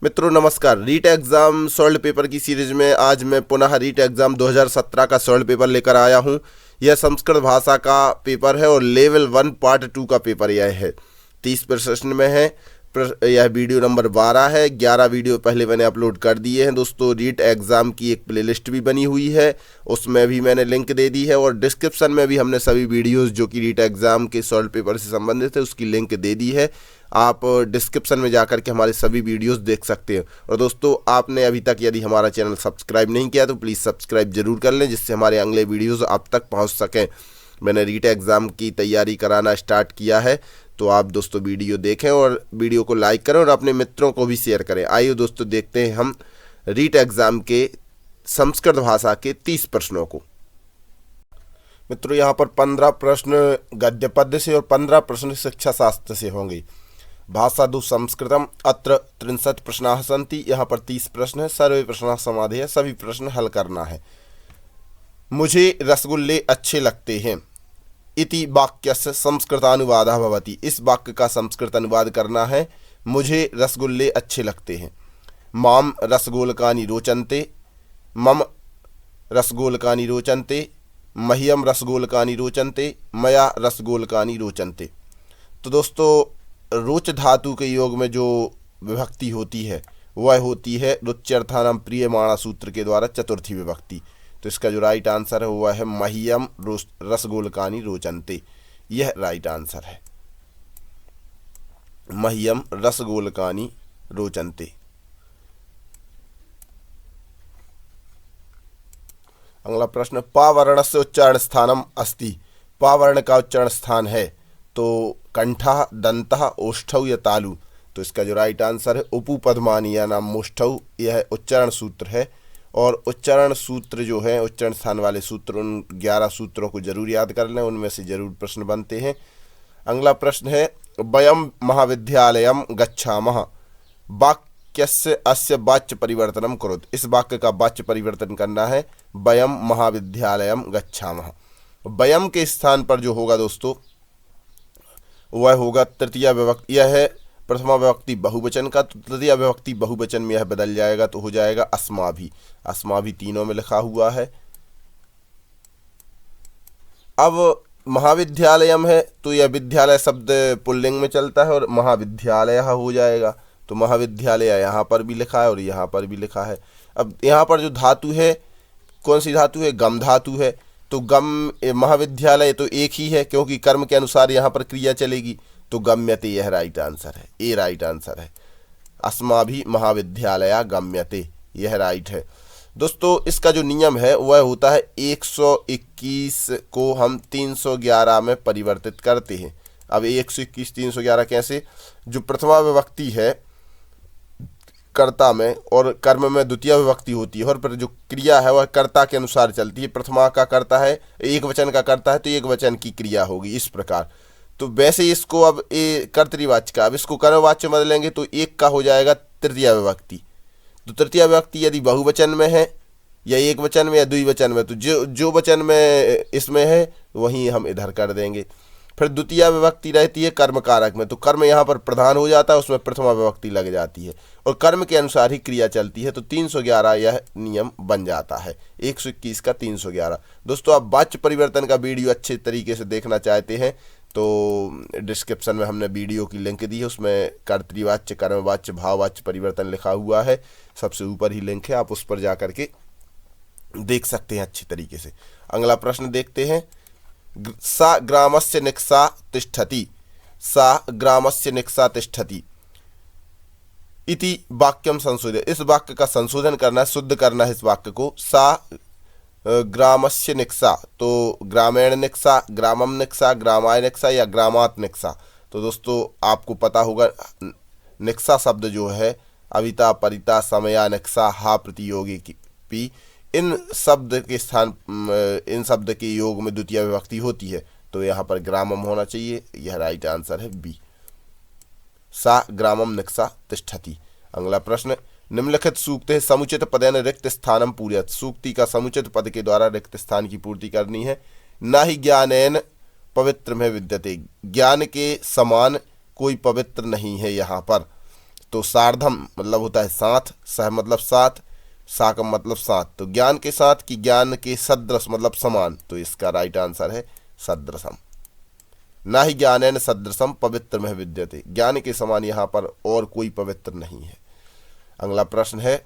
मित्रों नमस्कार। REET exam solve paper की सीरीज में आज मैं पुनः रीट एग्ज़ाम 2017 का सॉल्व पेपर लेकर आया हूं। यह संस्कृत भाषा का पेपर है और लेवल 1 पार्ट 2 का पेपर यह है। 30 प्रश्न में है। यह वीडियो नंबर 12 है। 11 वीडियो पहले मैंने अपलोड कर दिए हैं दोस्तों। रीट एग्ज़ाम की एक प्लेलिस्ट भी बनी हुई है, उसमें भी मैंने लिंक दे दी है और डिस्क्रिप्शन में भी हमने सभी वीडियोस जो कि रीट एग्ज़ाम के सॉल्व पेपर से संबंधित है उसकी लिंक दे दी है। आप डिस्क्रिप्शन में जाकर के हमारे सभी वीडियोस देख सकते हैं। और दोस्तों आपने अभी तक यदि हमारा चैनल सब्सक्राइब नहीं किया तो प्लीज़ सब्सक्राइब जरूर कर लें, जिससे हमारे अगले वीडियोस आप तक पहुंच सकें। मैंने रीट एग्ज़ाम की तैयारी कराना स्टार्ट किया है, तो आप दोस्तों वीडियो देखें और वीडियो को लाइक करें और अपने मित्रों को भी शेयर करें। आइए दोस्तों देखते हैं हम रीट एग्ज़ाम के संस्कृत भाषा के 30 प्रश्नों को। मित्रों यहाँ पर 15 प्रश्न गद्य पद्य से और 15 प्रश्न शिक्षा शास्त्र से होंगे। भाषा दु संस्कृतम अत्र 63 प्रश्नाः सन्ति। यहाँ पर 30 प्रश्न है। सर्वे प्रश्नाः समाधेय, सभी प्रश्न हल करना है। मुझे रसगुल्ले अच्छे लगते हैं इति वाक्यस्य संस्कृतानुवादः भवति। इस वाक्य का संस्कृत अनुवाद करना है। मुझे रसगुल्ले अच्छे लगते हैं। माम रसगोलकानि रोचन्ते, मम रसगोलकानि रोचन्ते, मह्यम रसगोलकानि रोचन्ते, मया रसगोलकानि रोचन्ते। तो दोस्तों रोच धातु के योग में जो विभक्ति होती है वह होती है रुच्यर्थानाम प्रियमाणा सूत्र के द्वारा चतुर्थी विभक्ति। तो इसका जो राइट आंसर है वह है मह्यम रसगोलकानि रोचन्ते। यह राइट आंसर है, मह्यम रसगोलकानि रोचन्ते। अगला प्रश्न, पावर्णस्य उच्चारण स्थानम अस्ति। पावर्ण का उच्चारण स्थान है तो कंठः, दंतः, ओष्ठौ या तालु। तो इसका जो राइट आंसर है उपपद्मानी या नाम मोष्ठौ। यह उच्चारण सूत्र है और उच्चारण सूत्र जो है उच्चारण स्थान वाले सूत्र, उन 11 सूत्रों को जरूर याद कर लें, उनमें से जरूर प्रश्न बनते हैं। अगला प्रश्न है, वयम महाविद्यालयम गच्छामः वाक्यस्य अस्य वाच्य परिवर्तनम करोतु। इस वाक्य का वाच्य परिवर्तन करना है। वयम महाविद्यालयम गच्छामः। वयम के स्थान पर जो होगा दोस्तों वह होगा तृतीया विभक्ति। यह है प्रथमा विभक्ति बहुवचन का, तो तृतीया विभक्ति बहुवचन में यह बदल जाएगा तो हो जाएगा अस्माभि। अस्माभि तीनों में लिखा हुआ है। अब महाविद्यालयम है तो यह विद्यालय शब्द पुल्लिंग में चलता है और महाविद्यालय हो जाएगा। तो महाविद्यालय यहाँ पर भी लिखा है और यहाँ पर भी लिखा है। अब यहाँ पर जो धातु है कौन सी धातु है? गम धातु है। तो गम महाविद्यालय तो एक ही है क्योंकि कर्म के अनुसार यहाँ पर क्रिया चलेगी। तो गम्यते यह राइट आंसर है, ए राइट आंसर है। अस्माभि महाविद्यालया गम्यते, यह राइट है। दोस्तों इसका जो नियम है वह होता है 121 को हम 311 में परिवर्तित करते हैं। अब 121 311 कैसे? जो प्रथमा विभक्ति है कर्ता में और कर्म में द्वितीय विभक्ति होती है और फिर जो क्रिया है वह कर्ता के अनुसार चलती है। प्रथमा का कर्ता है, एक वचन का कर्ता है तो एक वचन की क्रिया होगी इस प्रकार। तो वैसे इसको अब कर्तृवाच्य का, अब इसको कर्मवाच्य बदलेंगे तो एक का हो जाएगा तृतीय विभक्ति। तो तृतीय विभक्ति यदि बहुवचन में है या एक वचन में या द्विवचन में, तो जो वचन में इसमें है वहीं हम इधर कर देंगे। फिर द्वितीय विभक्ति रहती है कर्म कारक में, तो कर्म यहाँ पर प्रधान हो जाता है, उसमें प्रथमा विभक्ति लग जाती है और कर्म के अनुसार ही क्रिया चलती है। तो 311 यह नियम बन जाता है। 121 का 311। दोस्तों आप वाच्य परिवर्तन का वीडियो अच्छे तरीके से देखना चाहते हैं तो डिस्क्रिप्शन में हमने वीडियो की लिंक दी है, उसमें कर्तृवाच्य, कर्मवाच्य, भाववाच्य परिवर्तन लिखा हुआ है। सबसे ऊपर ही लिंक है, आप उस पर जा करके देख सकते हैं अच्छे तरीके से। अगला प्रश्न देखते हैं। सा ग्रामस्य निक्सा तिष्ठति, सा ग्रामस्य निक्सा तिष्ठति इति वाक्यम संशोधय। इस वाक्य का संशोधन करना है, शुद्ध करना है इस वाक्य को। सा ग्रामस्य निक्सा, तो ग्रामीण निक्सा, ग्रामम निक्सा, ग्रामाय निक्सा या ग्रामात निक्सा। तो दोस्तों आपको पता होगा निक्सा शब्द जो है अविता, परिता, समया, निक्सा, हा प्रतियोगी की पी, इन शब्द के स्थान, इन शब्द के योग में द्वितीय विभक्ति होती है तो यहाँ पर ग्रामम होना चाहिए। यह राइट आंसर है बी, सा ग्रामम निक्सा तिष्ठति। अगला प्रश्न, निम्नलिखित सूक्त है समुचित पदेन रिक्त स्थानम पूर्यत। सूक्ति का समुचित पद के द्वारा रिक्त स्थान की पूर्ति करनी है। न ही ज्ञानेन पवित्र में विद्यते, ज्ञान के समान कोई पवित्र नहीं है यहाँ पर। तो सार्धम मतलब होता है साथ, सह मतलब साथ, साकम मतलब साथ। तो ज्ञान के साथ कि ज्ञान के सदृश मतलब समान, तो इसका राइट आंसर है सदृशम। ना ही ज्ञानेन सदृशम पवित्र में विद्यते, ज्ञान के समान यहाँ पर और कोई पवित्र नहीं है। अगला प्रश्न है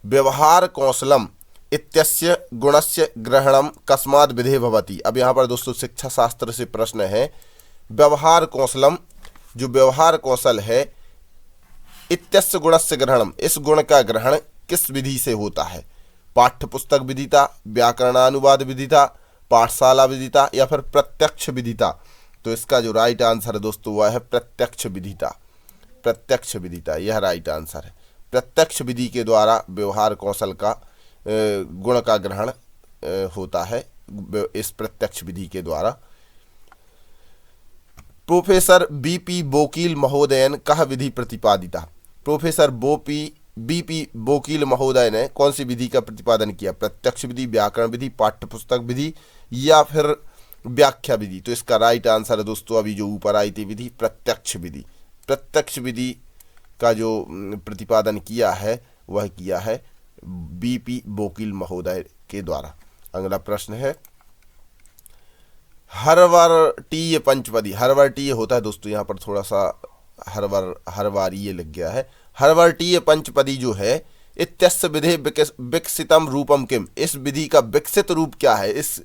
व्यवहार कौशलम इत्यस्य गुणस्य ग्रहणम कस्मात् विधे भवति। अब यहाँ पर दोस्तों शिक्षा शास्त्र से प्रश्न है, व्यवहार कौशलम जो व्यवहार कौशल है, इत्यस्य गुणस्य ग्रहणम इस गुण का ग्रहण किस विधि से होता है? पाठ्य पुस्तक विदिता, व्याकरणानुवाद विदिता, पाठशाला विदिता या फिर प्रत्यक्ष विदिता। तो इसका जो राइट आंसर है दोस्तों वह है प्रत्यक्ष विदिता। प्रत्यक्ष विदिता यह राइट आंसर है। प्रत्यक्ष विधि के द्वारा व्यवहार कौशल का गुण का ग्रहण होता है, इस प्रत्यक्ष विधि के द्वारा। प्रोफेसर बीपी बोकील महोदयन कह विधि प्रतिपादिता। प्रोफेसर बीपी बोकील महोदय ने कौन सी विधि का प्रतिपादन किया? प्रत्यक्ष विधि, व्याकरण विधि, पाठ्य पुस्तक विधि या फिर व्याख्या विधि। तो इसका राइट आंसर है दोस्तों अभी जो ऊपर आई थी विधि, प्रत्यक्ष विधि। प्रत्यक्ष विधि का जो प्रतिपादन किया है वह किया है बीपी बोकील महोदय के द्वारा। अगला प्रश्न है हर्वरीय पंचपदी। हर्वरीय होता है दोस्तों यहाँ पर थोड़ा सा हर्वरीय लग गया है। हर्वरीय पंचपदी जो है इत्यस्य विधे विकसितम रूपम किम, इस विधि का विकसित रूप क्या है? इस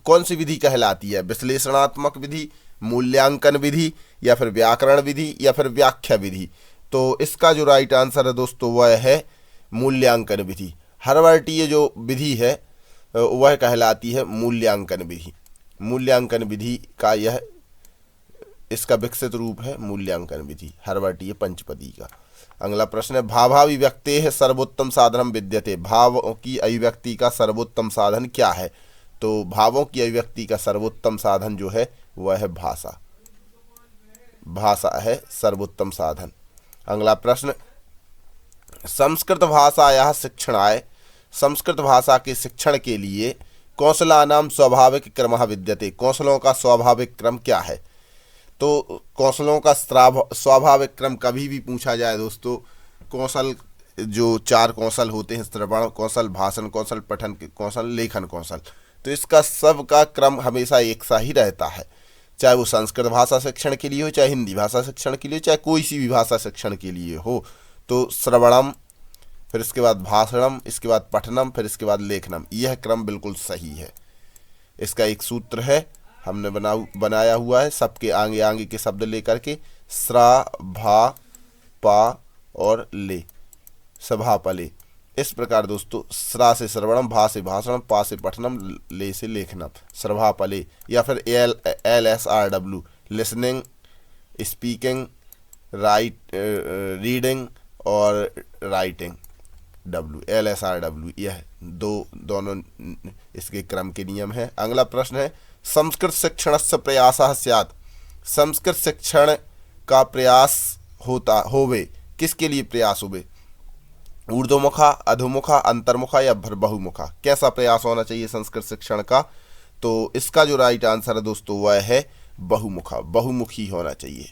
कौन सी विधि कहलाती है? विश्लेषणात्मक विधि, मूल्यांकन विधि या फिर व्याकरण विधि या फिर व्याख्या विधि। तो इसका जो राइट आंसर है दोस्तों वह है मूल्यांकन विधि। हर्वरीय जो विधि है वह कहलाती है मूल्यांकन विधि। मूल्यांकन विधि का यह इसका विकसित रूप है मूल्यांकन विधि, हर्वरीय पंचपदी का। अगला प्रश्न है भावाभिव्यक्ते है सर्वोत्तम साधनम विद्यते। भावों की अभिव्यक्ति का सर्वोत्तम साधन क्या है? तो भावों की अभिव्यक्ति का सर्वोत्तम साधन जो है वह है भाषा। भाषा है सर्वोत्तम साधन। अगला प्रश्न संस्कृत भाषायाः शिक्षणाय, संस्कृत भाषा के शिक्षण के लिए कौशलानाम स्वाभाविक क्रमः विद्यते। कौशलों का स्वाभाविक क्रम क्या है? तो कौशलों का स्वाभाविक क्रम कभी भी पूछा जाए दोस्तों, कौशल जो 4 कौशल होते हैं, श्रवण कौशल, भाषण कौशल, पठन कौशल, लेखन कौशल, तो इसका सब का क्रम हमेशा एक सा ही रहता है। चाहे वो संस्कृत भाषा शिक्षण के लिए हो, चाहे हिंदी भाषा शिक्षण के लिए, चाहे कोई सी भी भाषा शिक्षण के लिए हो। तो श्रवणम, फिर इसके बाद भाषणम, इसके बाद पठनम, फिर इसके बाद लेखनम, यह क्रम बिल्कुल सही है। इसका एक सूत्र है हमने बनाया हुआ है, सबके आगे आगे के शब्द लेकर के, स्रा, भा, पा और ले, सभा पले। इस प्रकार दोस्तों स्रा से श्रवणम, भा से भाषणम, पा से पठनम, ले से लेखनम, सभा पले या फिर LSRW, लिसनिंग, स्पीकिंग, रीडिंग और राइटिंग, LSRW, यह दोनों इसके क्रम के नियम हैं। अगला प्रश्न है संस्कृत शिक्षणस्य प्रयासः स्यात्। संस्कृत शिक्षण का प्रयास होवे, किसके लिए प्रयास होवे? ऊर्ध्वमुखा, अधोमुखा, अंतर्मुखा या बहुमुखा? कैसा प्रयास होना चाहिए संस्कृत शिक्षण का? तो इसका जो राइट आंसर है दोस्तों वह है बहुमुखा, बहुमुखी होना चाहिए।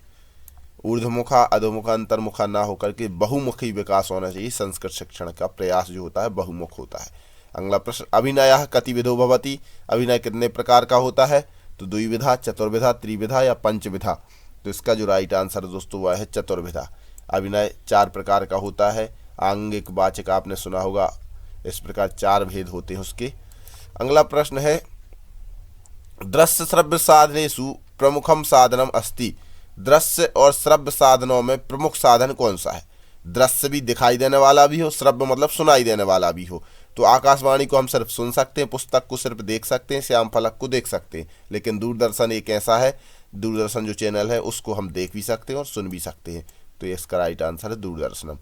ऊर्ध्वमुखा, अधोमुखा, अंतर्मुखा ना होकर के बहुमुखी विकास होना चाहिए। संस्कृत शिक्षण का प्रयास जो होता है बहुमुख होता है। अगला प्रश्न अभिनयः कतिविधो भवति। अभिनय कितने प्रकार का होता है? तो द्विविधा, चतुर्विधा, त्रिविधा या पंचविधा। तो इसका जो राइट आंसर है दोस्तों वह है चतुर्विधा। अभिनय 4 प्रकार का होता है। आंगिक, वाचिक आपने सुना होगा, इस प्रकार 4 भेद होते हैं उसके। अगला प्रश्न है दृश्य श्रव्य साधनेषु प्रमुखम साधनम अस्ति। दृश्य और श्रव्य साधनों में प्रमुख साधन कौन सा है? दृश्य भी दिखाई देने वाला भी हो, श्रव्य मतलब सुनाई देने वाला भी हो। तो आकाशवाणी को हम सिर्फ सुन सकते हैं, पुस्तक को सिर्फ देख सकते हैं, श्याम फलक को देख सकते हैं, लेकिन दूरदर्शन एक ऐसा है, दूरदर्शन जो चैनल है उसको हम देख भी सकते हैं और सुन भी सकते हैं। तो इसका राइट आंसर है दूरदर्शनम।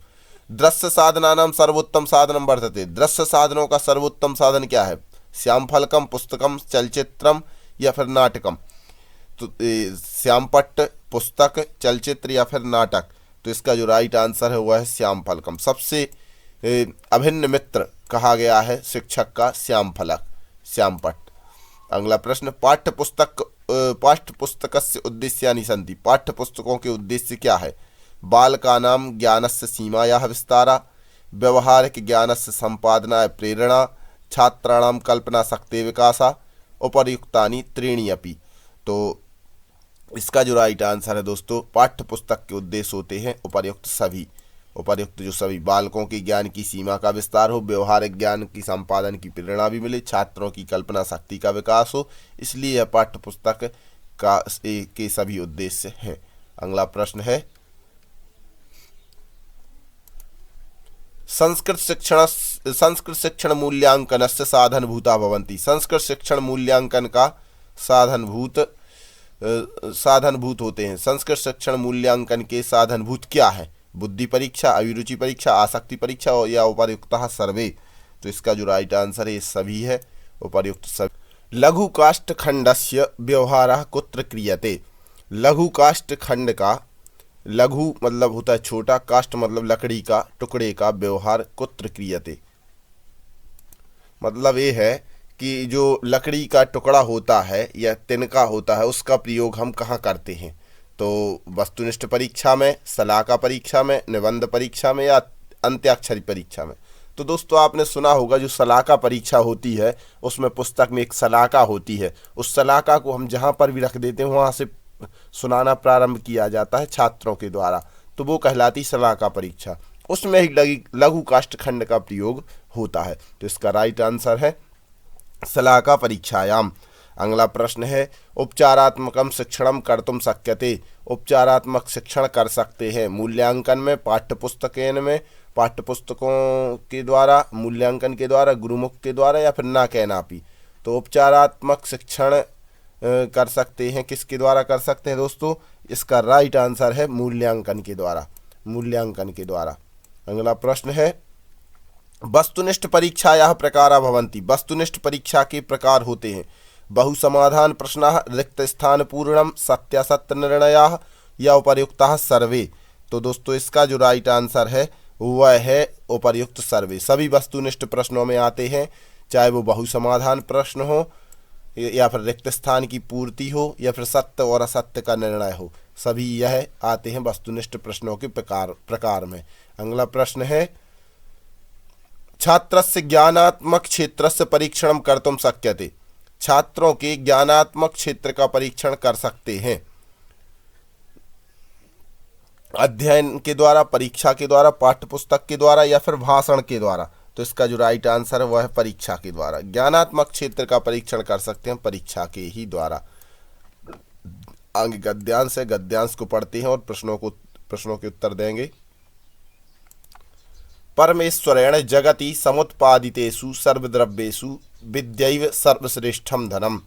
दृश्य साधनानाम सर्वोत्तम साधनम वर्तते। दृश्य साधनों का सर्वोत्तम साधन क्या है? श्याम फलकम, पुस्तकम, चलचित्रम या फिर नाटकम। तो श्यामपट्ट, पुस्तक, चलचित्र या फिर नाटक। तो इसका जो राइट आंसर है वह है श्याम फलकम। सबसे अभिन्न मित्र कहा गया है शिक्षक का श्याम फलक, श्यामपट्ट। अगला प्रश्न पाठ्य पुस्तकस्य उद्देश्यानि सन्ति। पाठ्य पुस्तकों के उद्देश्य क्या है? बालकानां ज्ञानस्य सीमायाः विस्तारा, व्यवहारिक ज्ञानस्य सम्पादनाय प्रेरणा, छात्राणां कल्पनाशक्तेः विकासा, उपर्युक्तानि त्रीणि अपि। तो इसका जो राइट आंसर है दोस्तों, पाठ्य पुस्तक के उद्देश्य होते हैं उपर्युक्त सभी। उपर्युक्त जो सभी बालकों के ज्ञान की सीमा का विस्तार हो, व्यवहारिक ज्ञान की संपादन की प्रेरणा भी मिले, छात्रों की कल्पना शक्ति का विकास हो, इसलिए यह पाठ्य पुस्तक के सभी उद्देश्य हैं। अगला प्रश्न है, संस्कृत शिक्षण मूल्यांकनस्य साधनभूता भवन्ति। संस्कृत शिक्षण मूल्यांकन का साधनभूत होते हैं। संस्कृत शिक्षण मूल्यांकन के साधनभूत क्या है? बुद्धि परीक्षा, अभिरुचि परीक्षा, आसक्ति परीक्षा या उपर्युक्तः सर्वे। तो इसका जो राइट आंसर है ये सभी है, उपर्युक्त सभी। लघु काष्ठखंडस्य व्यवहारः कुत्र क्रियते। लघु काष्ठखंड का, लघु मतलब होता है छोटा, काष्ठ मतलब लकड़ी का टुकड़े का, व्यवहार कुत्र क्रियते मतलब ये है कि जो लकड़ी का टुकड़ा होता है या तिनका होता है उसका प्रयोग हम कहाँ करते हैं? तो वस्तुनिष्ठ परीक्षा में, सलाका परीक्षा में, निबंध परीक्षा में या अंत्याक्षरी परीक्षा में। तो दोस्तों आपने सुना होगा जो सलाका परीक्षा होती है उसमें पुस्तक में एक सलाका होती है, उस सलाका को हम जहाँ पर भी रख देते हैं वहाँ से सुनाना प्रारंभ किया जाता है छात्रों के द्वारा, तो वो कहलाती सलाका परीक्षा। उसमें ही लघु काष्ठखंड का प्रयोग होता है। तो इसका राइट आंसर है सलाका परीक्षायाम। अगला प्रश्न है, उपचारात्मकम शिक्षणम कर्तुम शक्यते। उपचारात्मक शिक्षण कर सकते हैं मूल्यांकन में, पाठ्यपुस्तकों के द्वारा, मूल्यांकन के द्वारा, गुरुमुख के द्वारा या फिर ना कहनापी। तो उपचारात्मक शिक्षण कर सकते हैं, किसके द्वारा कर सकते हैं दोस्तों? इसका राइट आंसर है मूल्यांकन के द्वारा, मूल्यांकन के द्वारा। अगला प्रश्न है, वस्तुनिष्ठ परीक्षायाः प्रकारा भवन्ति। वस्तुनिष्ठ परीक्षा के प्रकार होते हैं बहुसमाधान प्रश्नः, रिक्त स्थान पूर्णम, सत्यासत्य निर्णयाः या उपर्युक्तः सर्वे। तो दोस्तों इसका जो राइट आंसर है वह है उपर्युक्त सर्वे। सभी वस्तुनिष्ठ प्रश्नों में आते हैं, चाहे वो बहुसमाधान प्रश्न हो या फिर रिक्त स्थान की पूर्ति हो या फिर सत्य और असत्य का निर्णय हो, सभी यह आते हैं वस्तुनिष्ठ प्रश्नों के प्रकार में। अगला प्रश्न है, छात्रस्य ज्ञानात्मक क्षेत्रस्य परीक्षणं कर्तुं शक्यते। छात्रों के ज्ञानात्मक क्षेत्र का परीक्षण कर सकते हैं अध्ययन के द्वारा, परीक्षा के द्वारा, पाठ्यपुस्तक के द्वारा या फिर भाषण के द्वारा। तो इसका जो राइट आंसर है वह है परीक्षा के द्वारा। ज्ञानात्मक क्षेत्र का परीक्षण कर सकते हैं परीक्षा के ही द्वारा। आगे गद्यांश है, गद्यांश को पढ़ते हैं और प्रश्नों के उत्तर देंगे। परमेश्वरेण जगति समुत्पादितेषु सर्वद्रव्येषु विद्यैव सर्वश्रेष्ठम धनम।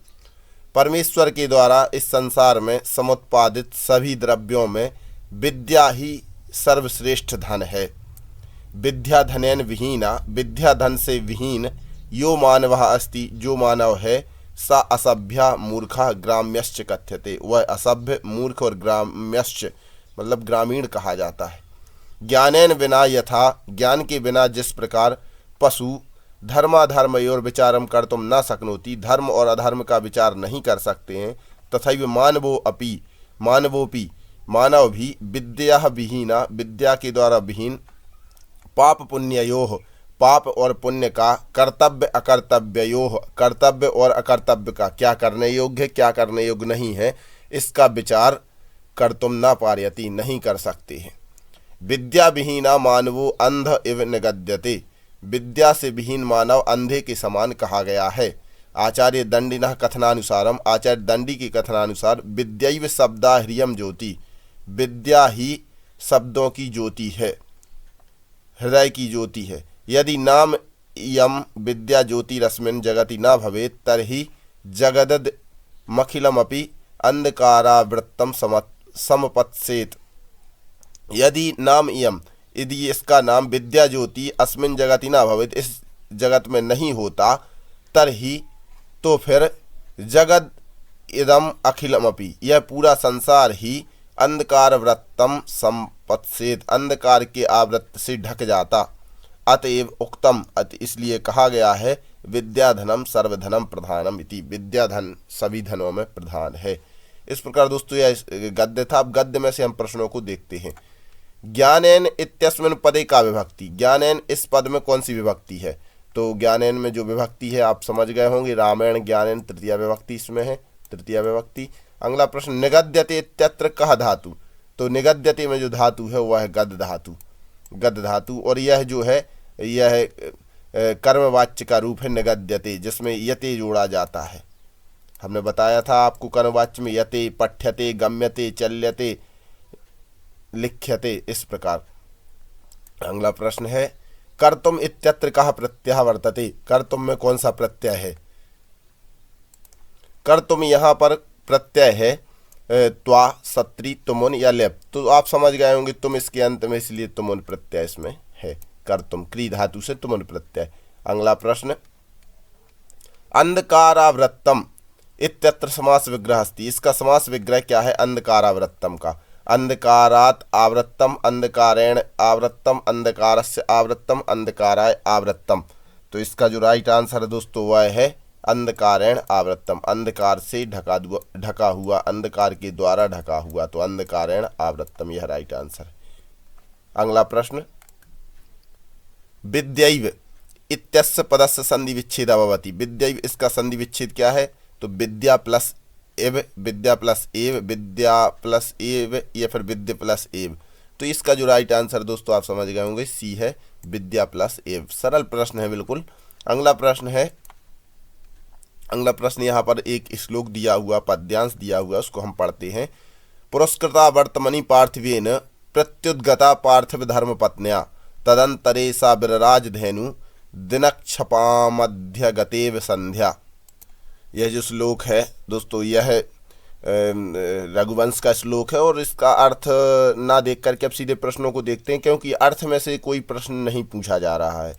परमेश्वर के द्वारा इस संसार में समुत्पादित सभी द्रव्यों में विद्या ही सर्वश्रेष्ठ धन है। विद्या धनेन विहीना, विद्या धन से विहीन यो मानवः अस्ति, जो मानव है, सा असभ्य मूर्खः ग्राम्यश्च कथ्यते। वह असभ्य, मूर्ख और ग्राम्यश्च मतलब ग्रामीण कहा जाता है। ज्ञानेन विना यथा, ज्ञान के बिना जिस प्रकार पशु धर्माधर्मयोर विचारम कर्तुम न शक्नोति, धर्म और अधर्म का विचार नहीं कर सकते हैं, तथैव मानवोपि मानव भी विद्या विहीना, विद्या के द्वारा विहीन, पाप पुण्ययोः, पाप और पुण्य का, कर्तव्य अकर्तव्ययोः, कर्तव्य और अकर्तव्य का, क्या करने योग्य है क्या करने योग्य नहीं है, इसका विचार कर्तुम न पारयति, नहीं कर सकते हैं। विद्या विहीना मानवो अंध इव निगद्यते। विद्या से विहीन मानव अंधे के समान कहा गया है। आचार्य दंडिनः कथनानुसारम, आचार्य दंडी के कथनानुसार, विद्यैव शब्दा ह्रियम ज्योति, विद्या ही शब्दों की ज्योति है, हृदय की ज्योति है। यदि नाम इयम विद्या ज्योतिरस्मिन् जगति न भवेत् तर्हि जगदद मखिलमपि अंधकारावृत्तम समपत्सेत। यदि नाम इयम, यदि इसका नाम विद्या ज्योति अस्मिन् जगति न भवेत्, इस जगत में नहीं होता, तरही तो फिर जगद इदम अखिलमपि, यह पूरा संसार ही अंधकार वृत्तम संपत्सेत, अंधकार के आवृत्त से ढक जाता। अतएव उक्तम, इसलिए कहा गया है, विद्याधनम सर्वधनम प्रधानम इति, विद्याधन सभी धनों में प्रधान है। इस प्रकार दोस्तों यह गद्य था। अब गद्य में से हम प्रश्नों को देखते हैं। ज्ञानेन इत्यस्मिन् पदे का विभक्ति, ज्ञानेन इस पद में कौन सी विभक्ति है? तो ज्ञानेन में जो विभक्ति है आप समझ गए होंगे, रामायण ज्ञानेन तृतीया विभक्ति इसमें है, तृतीया विभक्ति। अगला प्रश्न, निगद्यते इत्यत्र कह धातु, तो निगद्यते में जो धातु है वह है गद धातु, गद धातु। और यह जो है यह कर्मवाच्य का रूप है निगद्यते, जिसमें यते जोड़ा जाता है। हमने बताया था आपको कर्मवाच्य में यते, पठ्यते, गम्यते, चल्यते, लिख्यते, इस प्रकार। अगला प्रश्न है, कर्तुम इत्यत्र कः प्रत्यय वर्तते, कर्तुम में कौन सा प्रत्यय है? कर्तुम यहाँ पर प्रत्यय है त्वा, सत्री, तुमुन या लेप, तो आप समझ गए होंगे तुम इसके अंत में, इसलिए तुमुन प्रत्यय इसमें है। कर्तुम क्री धातु से तुमुन प्रत्यय। अगला प्रश्न, अंधकारावृत्तम इत्यत्र समास विग्रह अस्ति, इसका समास विग्रह क्या है अंधकारावृत्तम का? अंधकारात् आवृत्तम, अंधकारेण आवृत्तम, अंधकारस्य आवृत्तम, अंधकाराय आवृत्तम। तो इसका जो राइट आंसर है दोस्तों वह है अंधकारेण आवृत्तम, अंधकार से ढका हुआ, अंधकार के द्वारा ढका हुआ, तो अंधकारेण आवृत्तम यह राइट आंसर है। अगला प्रश्न, विद्यैव इत्यस्य पदस्य संधि विच्छेद भवति, विद्यैव इसका संधि विच्छेद क्या है? तो विद्या प्लस एव, विद्या प्लस एव, विद्या प्लस एव, या फिर विद्या प्लस एव। तो इसका जो राइट आंसर दोस्तों आप समझ गए होंगे सी है, विद्या प्लस एव। सरल प्रश्न है बिल्कुल। अगला प्रश्न है, अगला प्रश्न यहाँ पर एक श्लोक दिया हुआ, पद्यांश दिया हुआ, उसको हम पढ़ते हैं। पुरस्कृता वर्तमनि पार्थिवेन प्रत्युद्गता पार्थिव धर्म पत्न्या तदंतरे सा विरराज धेनु दिनक्षपामध्यगतेव संध्या। यह जो श्लोक है दोस्तों यह रघुवंश का श्लोक है, और इसका अर्थ ना देख करके अब सीधे प्रश्नों को देखते हैं, क्योंकि अर्थ में से कोई प्रश्न नहीं पूछा जा रहा है,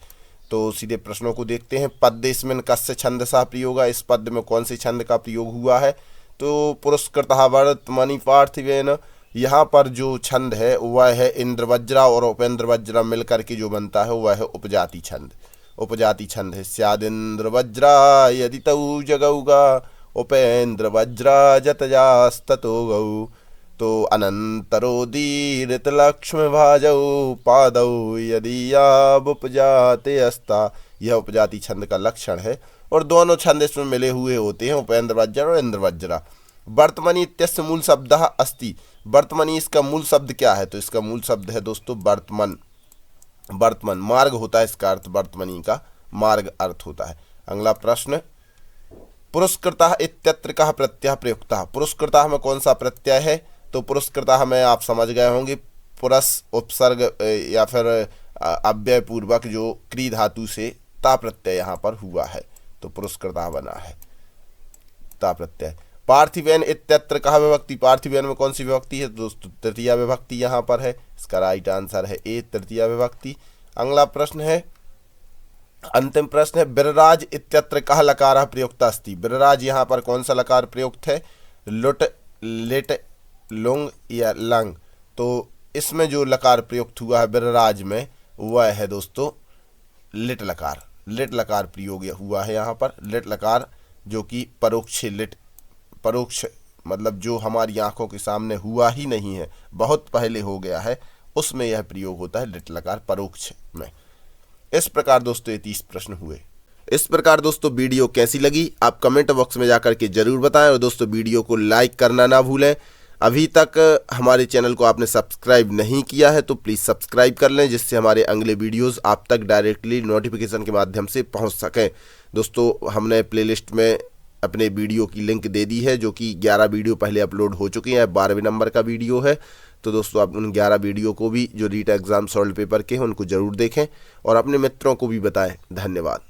तो सीधे प्रश्नों को देखते हैं। पद्यस्मिन् कस्य छंदसा प्रयोगा, इस पद में कौन से छंद का प्रयोग हुआ है? तो पुरस्कृतः वर्तमनि पार्थिवेन, यहाँ पर जो छंद है वह है इंद्रवज्रा और उपेंद्रवज्रा मिलकर के जो बनता है वह है उपजाति छंद, उपजाति छंद है। स्यादिंद्रवज्रा यदि तौ जगौगा उपेंद्रवज्रा जतजास्ततो गौ, तो अनंतरोदीरित लक्ष्म भाजौ पादौ यदि याबुपजाते अस्ता, यह उपजाति छंद का लक्षण है, और दोनों छंद इसमें मिले हुए होते हैं, उपेंद्रवज्रा और इंद्रवज्रा। वर्तमनि इत्यस्य मूल शब्दः अस्ति, वर्तमनि इसका मूल शब्द क्या है? तो इसका मूल शब्द है दोस्तों वर्तमन, वर्तमन मार्ग होता है इसका अर्थ, वर्तमनि का मार्ग अर्थ होता है। अगला प्रश्न, पुरस्कृतः इत्यत्र कः प्रत्यय प्रयुक्तः, पुरस्कृतः में कौन सा प्रत्यय है? तो पुरस्कृतः में आप समझ गए होंगे पुरस उपसर्ग या फिर अव्यय पूर्वक जो क्री धातु से ता प्रत्यय यहाँ पर हुआ है, तो पुरस्कृतः बना है ता प्रत्यय। पार्थिवेन इत्यत्र कः विभक्ति, पार्थिवेन में कौन सी विभक्ति है? दोस्तों तृतीया विभक्ति यहाँ पर है, इसका राइट आंसर है ए, तृतीया विभक्ति। अगला प्रश्न है, अंतिम प्रश्न है, विरराज इत्यत्र कः लकारः प्रयुक्तः अस्ति, विरराज यहाँ पर कौन सा लकार प्रयुक्त है? लुट, लिट, लुंग या लंग, तो इसमें जो लकार प्रयुक्त हुआ है विरराज में वह है दोस्तों लिट लकार, लिट लकार प्रयोग हुआ है यहाँ पर। लिट लकार जो कि परोक्ष लिट, परोक्ष मतलब जो हमारी आंखों के सामने हुआ ही नहीं है, बहुत पहले हो गया है, उसमें यह प्रयोग होता है लिट लकार परोक्ष में। इस प्रकार दोस्तों ये 30 प्रश्न हुए। इस प्रकार दोस्तों वीडियो कैसी लगी आप कमेंट बॉक्स में जाकर के जरूर बताएं, और दोस्तों वीडियो को लाइक करना ना भूलें। अभी तक हमारे चैनल को आपने सब्सक्राइब नहीं किया है तो प्लीज़ सब्सक्राइब कर लें, जिससे हमारे अगले वीडियोस आप तक डायरेक्टली नोटिफिकेशन के माध्यम से पहुंच सकें। दोस्तों हमने प्लेलिस्ट में अपने वीडियो की लिंक दे दी है, जो कि 11 वीडियो पहले अपलोड हो चुकी हैं, 12वें नंबर का वीडियो है। तो दोस्तों आप उन 11 वीडियो को भी जो रीट एग्ज़ाम सॉल्व पेपर के हैं उनको ज़रूर देखें और अपने मित्रों को भी बताएं। धन्यवाद।